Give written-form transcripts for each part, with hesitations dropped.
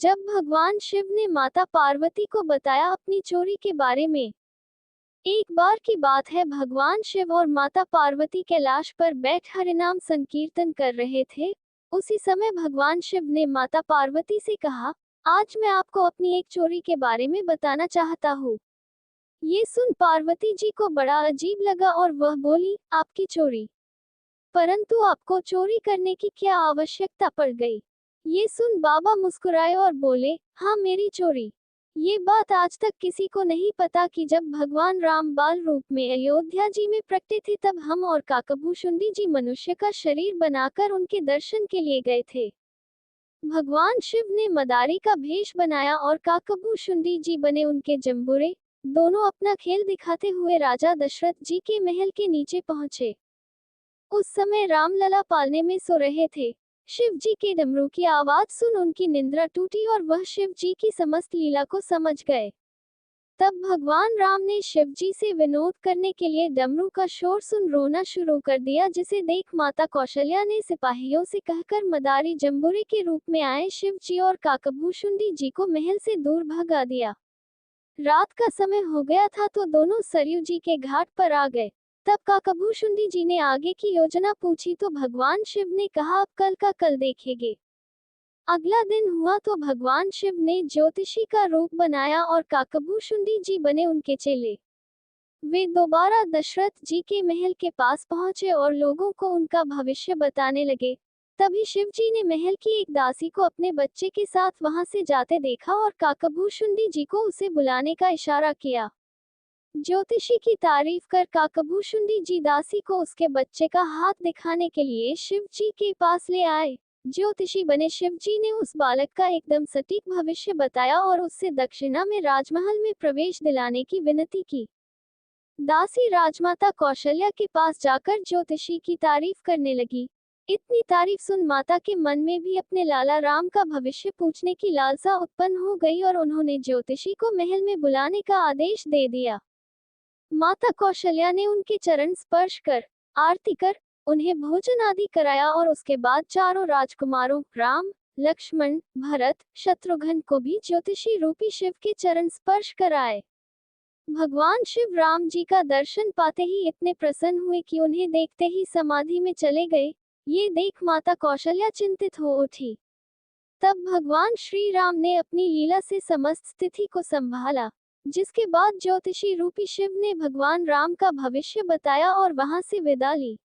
जब भगवान शिव ने माता पार्वती को बताया अपनी चोरी के बारे में। एक बार की बात है, भगवान शिव और माता पार्वती कैलाश पर बैठ हरिनाम संकीर्तन कर रहे थे। उसी समय भगवान शिव ने माता पार्वती से कहा, आज मैं आपको अपनी एक चोरी के बारे में बताना चाहता हूँ। ये सुन पार्वती जी को बड़ा अजीब लगा और वह बोली, आपकी चोरी? परंतु आपको चोरी करने की क्या आवश्यकता पड़ गई? ये सुन बाबा मुस्कुराए और बोले, हाँ, मेरी चोरी। ये बात आज तक किसी को नहीं पता कि जब भगवान राम बाल रूप में अयोध्या जी में प्रकटे थे, तब हम और काकभूषुंडी जी मनुष्य का शरीर बनाकर उनके दर्शन के लिए गए थे। भगवान शिव ने मदारी का भेष बनाया और काकभूषुंडी जी बने उनके जंबूरे। दोनों अपना खेल दिखाते हुए राजा दशरथ जी के महल के नीचे पहुंचे। उस समय रामलला पालने में सो रहे थे। शिव जी के डमरू की आवाज सुन उनकी निंद्रा टूटी और वह शिव जी की समस्त लीला को समझ गए। तब भगवान राम ने शिव जी से विनोद करने के लिए डमरू का शोर सुन रोना शुरू कर दिया, जिसे देख माता कौशल्या ने सिपाहियों से कहकर मदारी जंबूरे के रूप में आए शिव जी और काकभूषुंडी जी को महल से दूर भगा दिया। रात का समय हो गया था तो दोनों सरयू जी के घाट पर आ गए। तब काकभूषुंडी जी ने आगे की योजना पूछी तो भगवान शिव ने कहा, अब कल का कल देखेंगे। अगला दिन हुआ तो भगवान शिव ने ज्योतिषी का रूप बनाया और काकभूषुंडी जी बने उनके चेले। वे दोबारा दशरथ जी के महल के पास पहुंचे और लोगों को उनका भविष्य बताने लगे। तभी शिव जी ने महल की एक दासी को अपने बच्चे के साथ वहां से जाते देखा और काकभूषुंडी जी को उसे बुलाने का इशारा किया। ज्योतिषी की तारीफ कर काकभूषुंडी जी दासी को उसके बच्चे का हाथ दिखाने के लिए शिव जी के पास ले आए। ज्योतिषी बने शिव जी ने उस बालक का एकदम सटीक भविष्य बताया और उससे दक्षिणा में राजमहल में प्रवेश दिलाने की विनती की। दासी राजमाता कौशल्या के पास जाकर ज्योतिषी की तारीफ करने लगी। इतनी तारीफ सुन माता के मन में भी अपने लाला राम का भविष्य पूछने की लालसा उत्पन्न हो गई और उन्होंने ज्योतिषी को महल में बुलाने का आदेश दे दिया। माता कौशल्या ने उनके चरण स्पर्श कर आरती कर उन्हें भोजन आदि कराया और उसके बाद चारों राजकुमारों राम, लक्ष्मण, भरत, शत्रुघ्न को भी ज्योतिषी रूपी शिव के चरण स्पर्श कराए। भगवान शिव राम जी का दर्शन पाते ही इतने प्रसन्न हुए कि उन्हें देखते ही समाधि में चले गए। ये देख माता कौशल्या चिंतित हो उठी। तब भगवान श्री राम ने अपनी लीला से समस्त स्थिति को संभाला, जिसके बाद ज्योतिषी रूपी शिव ने भगवान राम का भविष्य बताया और वहां से विदा ली।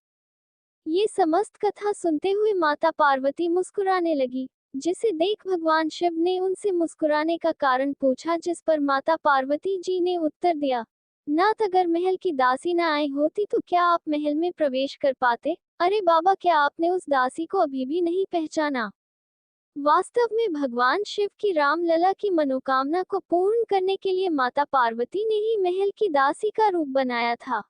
ये समस्त कथा सुनते हुए माता पार्वती मुस्कुराने लगी, जिसे देख भगवान शिव ने उनसे मुस्कुराने का कारण पूछा, जिस पर माता पार्वती जी ने उत्तर दिया, नाथ, अगर महल की दासी न आई होती तो क्या आप महल में प्रवेश कर पाते? अरे बाबा, क्या आपने उस दासी को अभी भी नहीं पहचाना? वास्तव में भगवान शिव की रामलला की मनोकामना को पूर्ण करने के लिए माता पार्वती ने ही महल की दासी का रूप बनाया था।